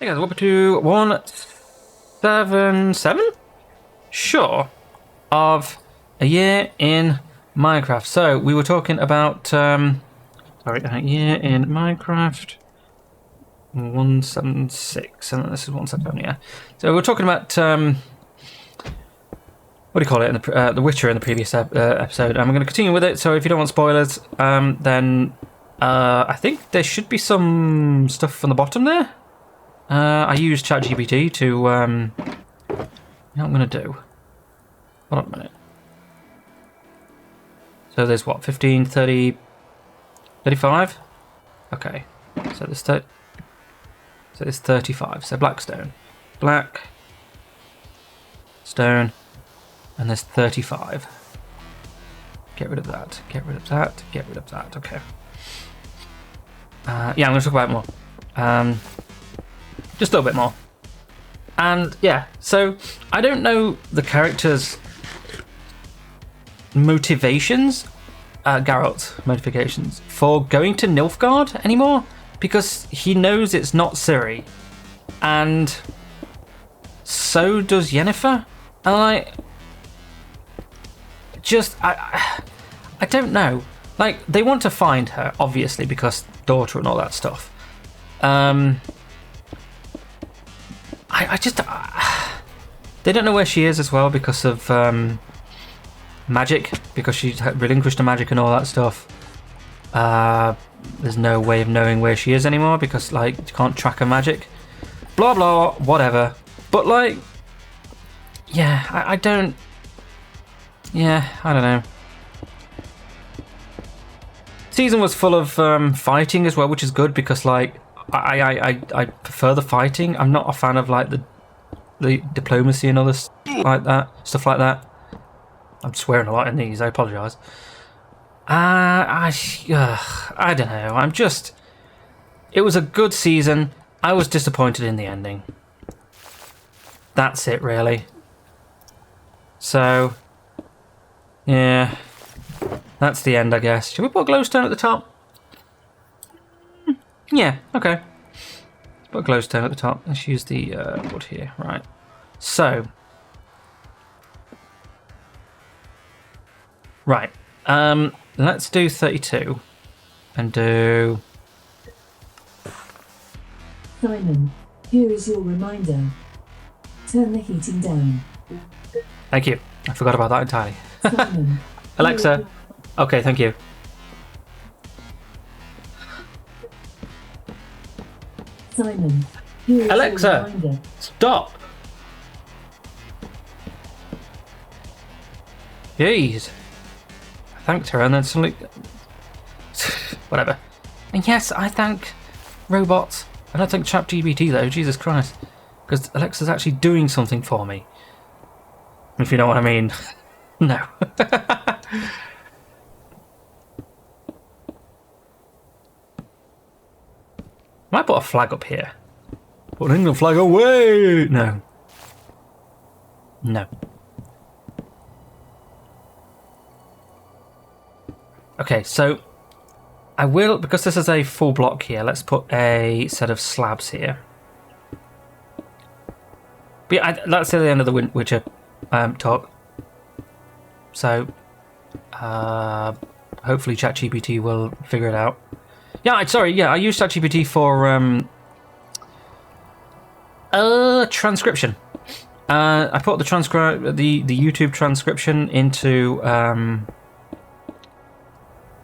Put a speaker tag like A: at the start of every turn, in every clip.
A: Hey guys, welcome to 177? Sure. Of a year in Minecraft. So, we were talking about, a year in Minecraft. 176, and this is 177, yeah. So, we're talking about, what do you call it, in the Witcher in the previous episode. And we're going to continue with it, so if you don't want spoilers, then I think there should be some stuff on the bottom there. I used ChatGPT to, you know what I'm going to do? Hold on a minute. So there's what, 15, 30, 35? Okay. So there's 35. So black stone. Black stone. And there's 35. Get rid of that. Get rid of that. Get rid of that. Okay. Yeah, I'm going to talk about it more. Just a little bit more. And yeah, so I don't know the character's motivations, Geralt's motivations, for going to Nilfgaard anymore, because he knows it's not Ciri, and so does Yennefer. And I don't know. Like, they want to find her, obviously, because daughter and all that stuff. They don't know where she is as well because of magic, because she's relinquished her magic and all that stuff. There's no way of knowing where she is anymore because, like, you can't track her magic. Blah blah, whatever. But, like, yeah, I don't know. Season was full of fighting as well, which is good because, like, I prefer the fighting. I'm not a fan of, like, the diplomacy and other stuff like that. I'm swearing a lot in these. I apologise. I don't know. It was a good season. I was disappointed in the ending. That's it, really. So, yeah, that's the end, I guess. Should we put a glowstone at the top? Yeah, okay. Let's put a glowstone at the top. Let's use the wood here. Right. So. Right. Let's do 32. And do...
B: Simon, here is your reminder. Turn the heating down.
A: Thank you. I forgot about that entirely.
B: Simon,
A: Alexa. Okay, thank you.
B: Simon, here is
A: Alexa,
B: your reminder.
A: stop. Jeez. I thanked her and then suddenly... Whatever. And yes, I thank robots. I don't thank ChatGPT though, Jesus Christ. Because Alexa's actually doing something for me. If you know what I mean. No. Might put a flag up here. Putting the flag away! No. No. Okay, so I will, because this is a full block here, let's put a set of slabs here. But yeah, that's the end of the Witcher talk. So, hopefully ChatGPT will figure it out. Yeah, I used ChatGPT for transcription. I put the YouTube transcription into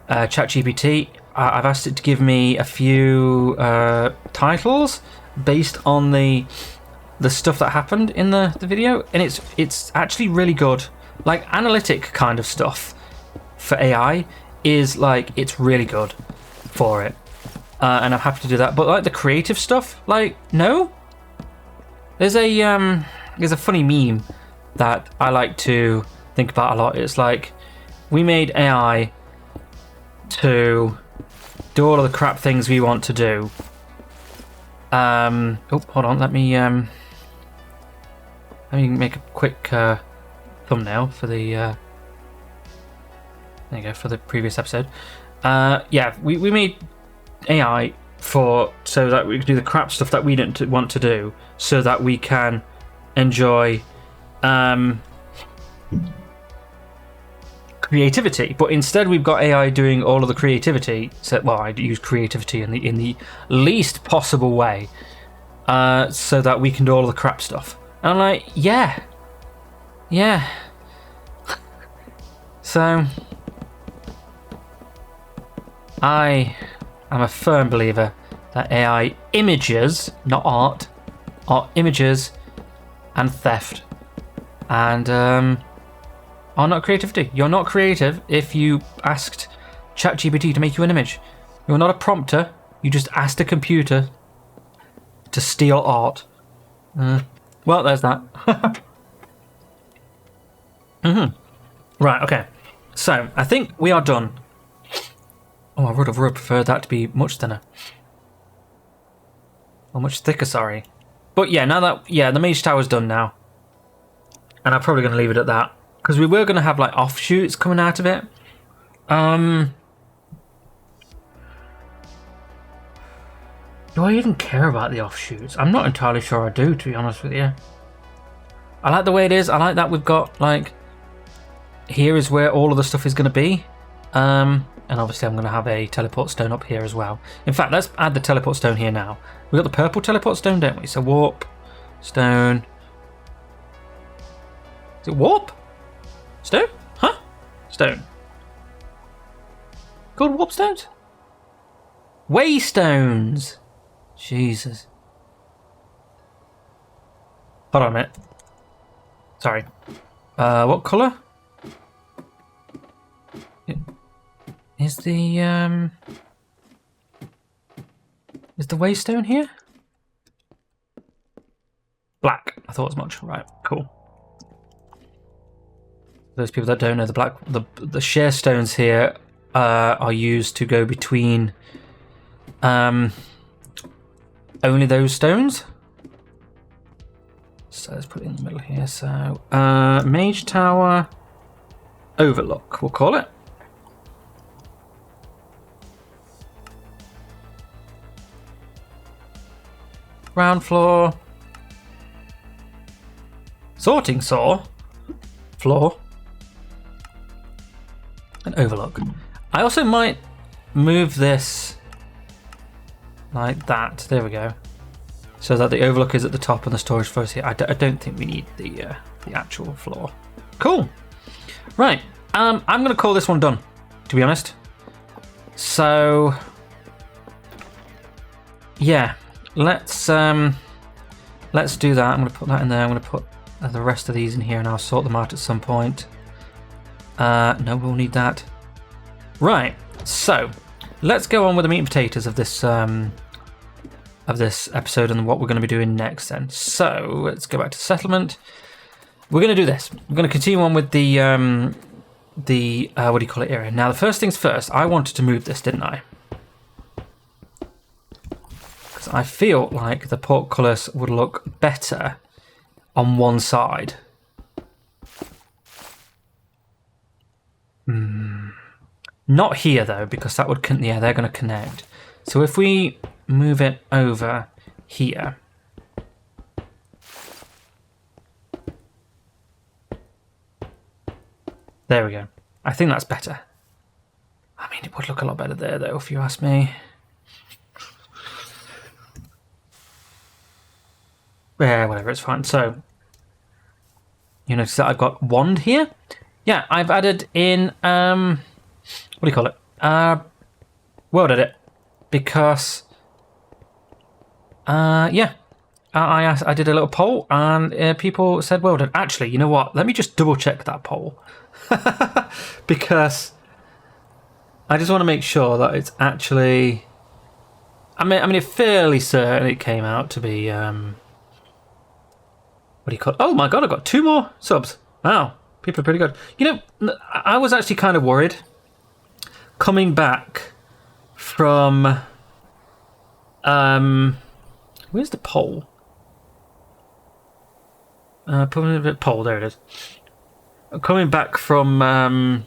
A: ChatGPT. I've asked it to give me a few titles based on the stuff that happened in the video, and it's actually really good. Like, analytic kind of stuff for AI is, like, it's really good for it, and I'm happy to do that. But, like, the creative stuff, like, no. There's a funny meme that I like to think about a lot. It's like, we made AI to do all of the crap things we want to do. Oh, hold on. Let me make a quick thumbnail for the. There you go, for the previous episode. Yeah, we made AI so that we can do the crap stuff that we don't want to do, so that we can enjoy creativity. But instead, we've got AI doing all of the creativity. So, well, I use creativity in the least possible way, so that we can do all of the crap stuff. And I'm like, yeah. So, I am a firm believer that AI images, not art, are images and theft, and are not creativity. You're not creative if you asked ChatGPT to make you an image. You're not a prompter. You just asked a computer to steal art. Well, there's that. Right, okay. So, I think we are done. Oh, I would have preferred that to be much thinner. Or much thicker, sorry. But yeah, now that... Yeah, the Mage Tower's done now. And I'm probably going to leave it at that. Because we were going to have, like, offshoots coming out of it. Do I even care about the offshoots? I'm not entirely sure I do, to be honest with you. I like the way it is. I like that we've got, like... Here is where all of the stuff is going to be. And obviously I'm going to have a teleport stone up here as well. In fact, let's add the teleport stone here now. We've got the purple teleport stone, don't we? So warp, stone. Is it warp? Stone? Huh? Stone. Called warp stones? Waystones. Jesus. Hold on a minute. Sorry. What colour? Is the Waystone here? Black. I thought as much. Right, cool. Those people that don't know, the share stones here are used to go between only those stones. So let's put it in the middle here. So Mage Tower Overlook, we'll call it. Ground floor. Sorting saw. Floor. And overlook. I also might move this like that. There we go. So that the overlook is at the top and the storage floor is here. I don't think we need the actual floor. Cool. Right. I'm going to call this one done, to be honest. So, yeah. Let's do that. I'm going to put that in there. I'm going to put the rest of these in here and I'll sort them out at some point. No, we'll need that. Right. So, let's go on with the meat and potatoes of this episode and what we're going to be doing next then. So, let's go back to settlement. We're going to do this. We're going to continue on with the what do you call it, area. Now, the first things first, I wanted to move this, didn't I? Because I feel like the portcullis would look better on one side. Not here, though, because that would, yeah, they're going to connect. So if we move it over here. There we go. I think that's better. I mean, it would look a lot better there, though, if you ask me. Yeah, whatever, it's fine. So, you notice that I've got wand here? Yeah, I've added in, what do you call it? WorldEdit. Because, yeah. I did a little poll and people said WorldEdit. Actually, you know what? Let me just double check that poll. Because I just want to make sure that it's actually... I mean, it's fairly certain it came out to be... what do you call it? Oh my god, I got 2 more subs. Wow, people are pretty good. You know, I was actually kind of worried coming back from... where's the poll? Poll, there it is. Coming back from...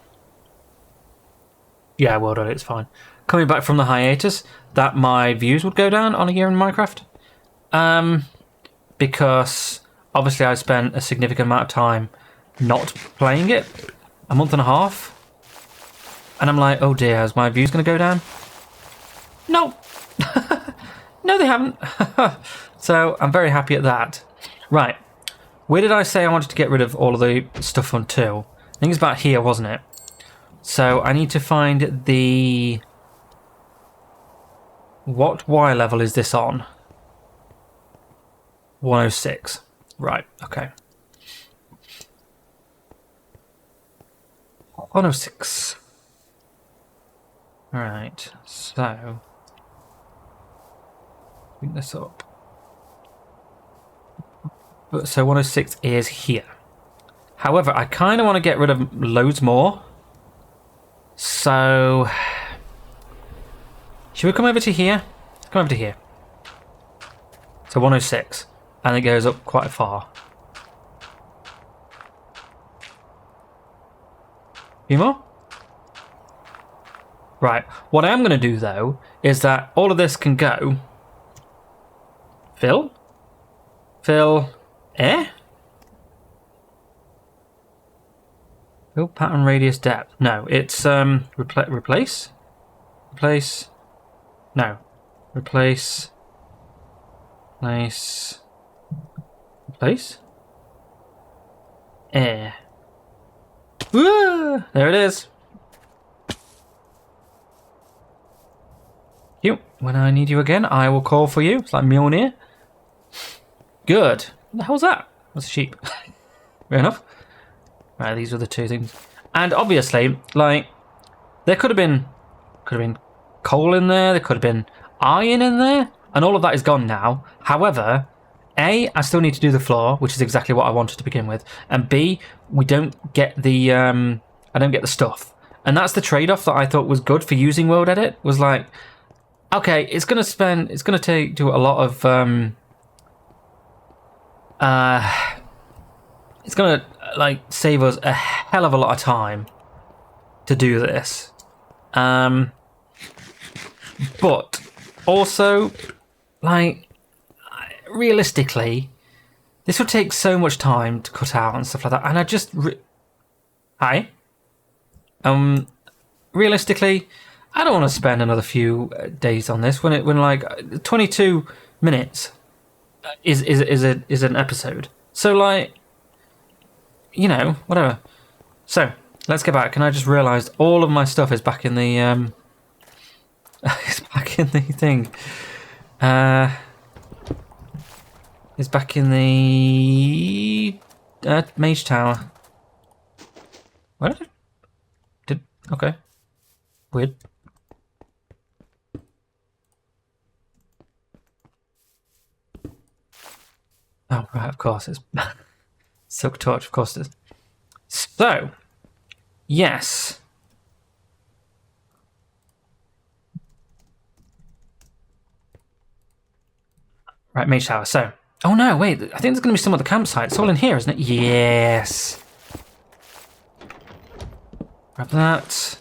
A: yeah, well done, it's fine. coming back from the hiatus, that my views would go down on a year in Minecraft. Because obviously I spent a significant amount of time not playing it, a month and a half. And I'm like, oh dear, is my views going to go down? No. No, they haven't. So I'm very happy at that. Right. Where did I say I wanted to get rid of all of the stuff on 2? I think it's about here, wasn't it? So I need to find the... What Y level is this on? 106. Right, okay. 106. Right, so... Bring this up. So 106 is here. However, I kind of want to get rid of loads more. So... Should we come over to here? Come over to here. So 106. And it goes up quite far. Few more? Right. What I am going to do, though, is that all of this can go... Fill? Fill... Air? Fill pattern radius depth. No, it's replace? Replace. No. Replace. Nice. Replace. Air. Woo! There it is. You. When I need you again, I will call for you. It's like Mjolnir. Good. What the hell's that? That's a sheep. Fair enough. Right, these are the 2 things. And obviously, like, there could have been coal in there, there could have been iron in there, and all of that is gone now. However, A, I still need to do the floor, which is exactly what I wanted to begin with, and B, we don't get the I don't get the stuff. And that's the trade-off that I thought was good for using WorldEdit, was like, okay, it's gonna do a lot of it's gonna like save us a hell of a lot of time to do this. But also, like, realistically, this would take so much time to cut out and stuff like that. And I just hi. Realistically, I don't want to spend another few days on this when like 22 minutes is an episode. So like, you know, whatever. So let's get back. And I just realised all of my stuff is back in the it's back in the thing. It's back in the Mage Tower. Where did okay. Weird. Oh, right, of course it's Silk Torch, of course it is. So, yes. Right, Mage Tower. So, oh no, wait, I think there's going to be some other campsite. It's all in here, isn't it? Yes. Grab that.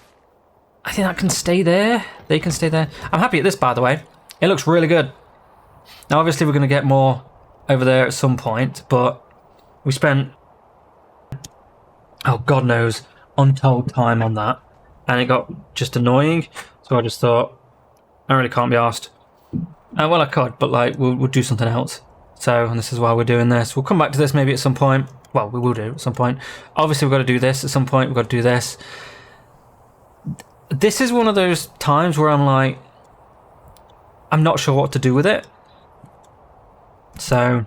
A: I think that can stay there. They can stay there. I'm happy at this, by the way. It looks really good. Now, obviously, we're going to get more over there at some point, but we spent, oh, God knows, untold time on that, and it got just annoying, so I just thought, I really can't be arsed. Well, I could, but like, we'll do something else. So, and this is why we're doing this. We'll come back to this maybe at some point. Well, we will do at some point. Obviously, we've got to do this at some point. We've got to do this. This is one of those times where I'm like, I'm not sure what to do with it. So,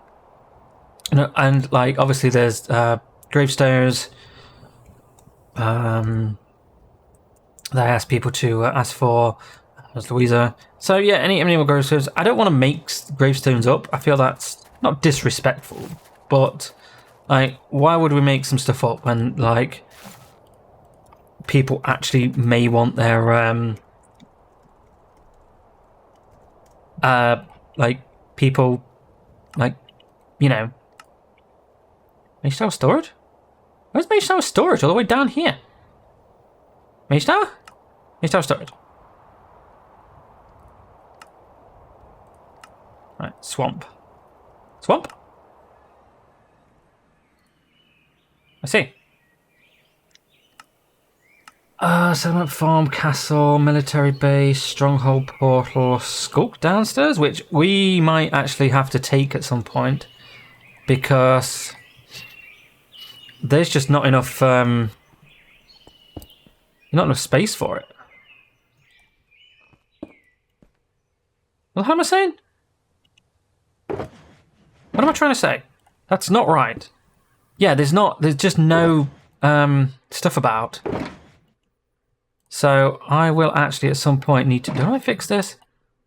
A: you know, and like, obviously there's gravestones. They ask people to ask for. There's Louisa. So yeah, any more gravestones. I don't want to make gravestones up. I feel that's not disrespectful, but like, why would we make some stuff up when like people actually may want their like people like, you know, Mage Tower storage? Where's Mage Tower storage? All the way down here. Mage Tower? Mage Tower storage. Right, swamp. Swamp? I see. Settlement farm, castle, military base, stronghold portal, Skulk downstairs, which we might actually have to take at some point because there's just not enough space for it. Well, how am I saying? What am I trying to say? That's not right. Yeah, there's just no stuff about. So I will actually at some point need to... Did I fix this?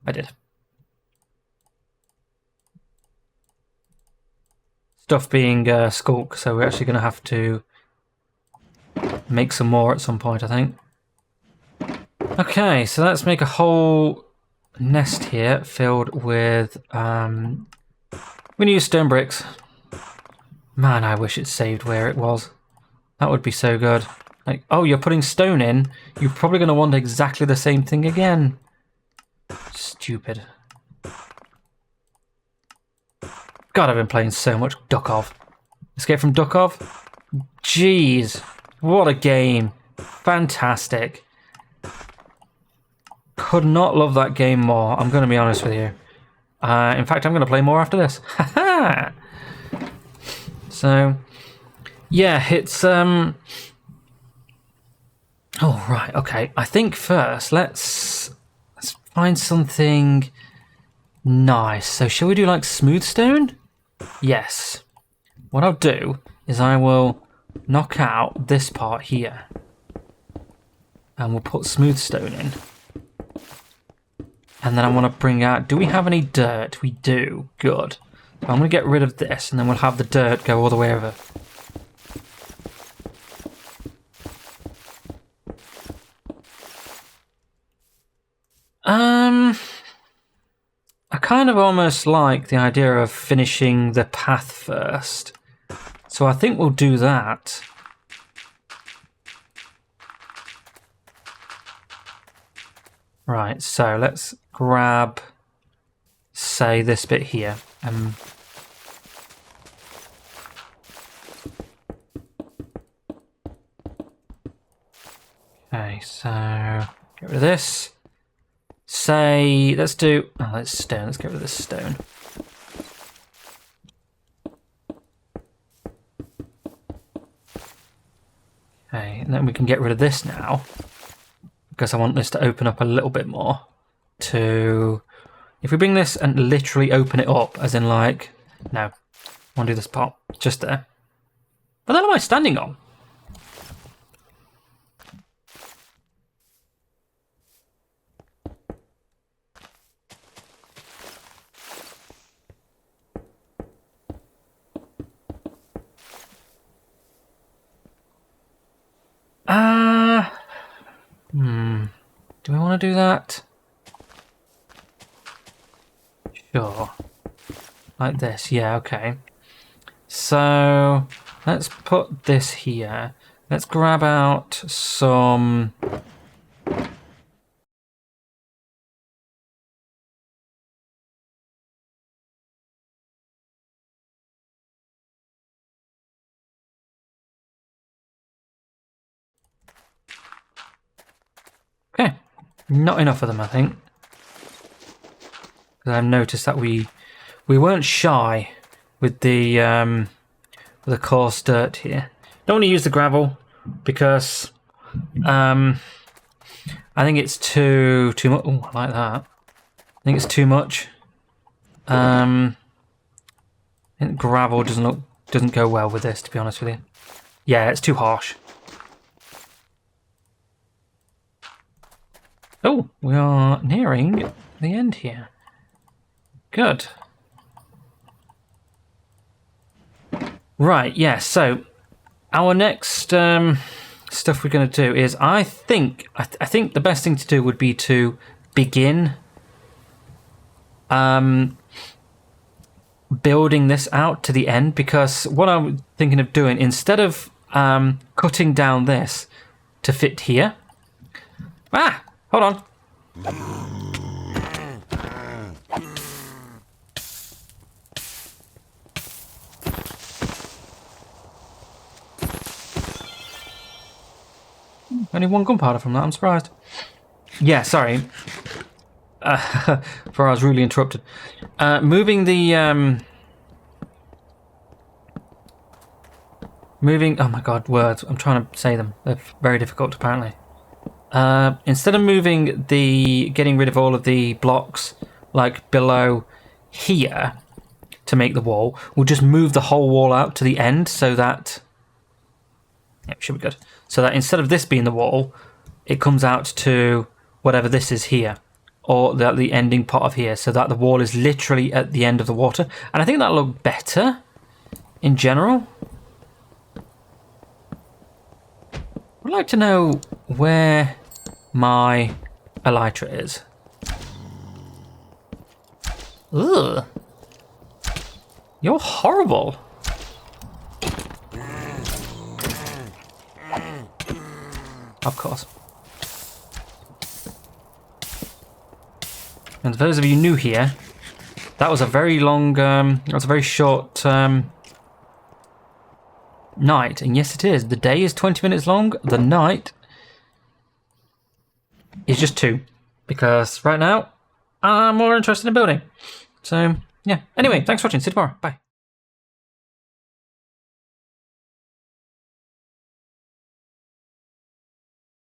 A: I did. Stuff being Skulk, so we're actually going to have to make some more at some point, I think. Okay, so let's make a whole nest here filled with... we're going to use stone bricks. Man, I wish it saved where it was. That would be so good. Like, oh, you're putting stone in. You're probably going to want exactly the same thing again. Stupid. God, I've been playing so much Duckov. Escape from Duckov? Jeez. What a game. Fantastic. Could not love that game more. I'm going to be honest with you. In fact, I'm going to play more after this. Haha! So, yeah, it's... Oh, right, okay. I think first, let's find something nice. So, shall we do, like, smooth stone? Yes. What I'll do is I will knock out this part here. And we'll put smooth stone in. And then I want to bring out... Do we have any dirt? We do. Good. So I'm going to get rid of this, and then we'll have the dirt go all the way over. I kind of almost like the idea of finishing the path first. So I think we'll do that. Right, so let's grab, say, this bit here. Okay, so get rid of this. Say, let's do... Oh, that's stone. Let's get rid of this stone. Okay, and then we can get rid of this now. Because I want this to open up a little bit more. To... If we bring this and literally open it up, as in like... No. I want to do this part. Just there. What the hell am I standing on? Do we want to do that? Sure. Like this, yeah, okay. So, let's put this here. Let's grab out some... Okay. Not enough of them, I think. Because I've noticed that we weren't shy with the coarse dirt here. Don't want to use the gravel because I think it's too much. Oh, I like that. I think it's too much. I think gravel doesn't go well with this, to be honest with you. Yeah, it's too harsh. Oh, we are nearing the end here. Good. Right, yeah, so our next stuff we're going to do is I think the best thing to do would be to begin building this out to the end, because what I'm thinking of doing, instead of cutting down this to fit here... Ah! Hold on. Only 1 gunpowder from that, I'm surprised. Yeah, sorry. For I was rudely interrupted. Moving the... Moving... Oh my god, words. I'm trying to say them. They're very difficult, apparently. Instead of moving the... Getting rid of all of the blocks, like, below here, to make the wall, we'll just move the whole wall out to the end, so that... Yeah, should be good. So that instead of this being the wall, it comes out to whatever this is here, or the ending part of here, so that the wall is literally at the end of the water. And I think that'll look better in general. I'd like to know where my elytra is. Ugh. You're horrible. Of course. And for those of you new here, that was a very long, that was a very short night. And yes, it is. The day is 20 minutes long. The night is just 2. Because right now, I'm more interested in building. So, yeah. Anyway, thanks for watching. See you tomorrow. Bye.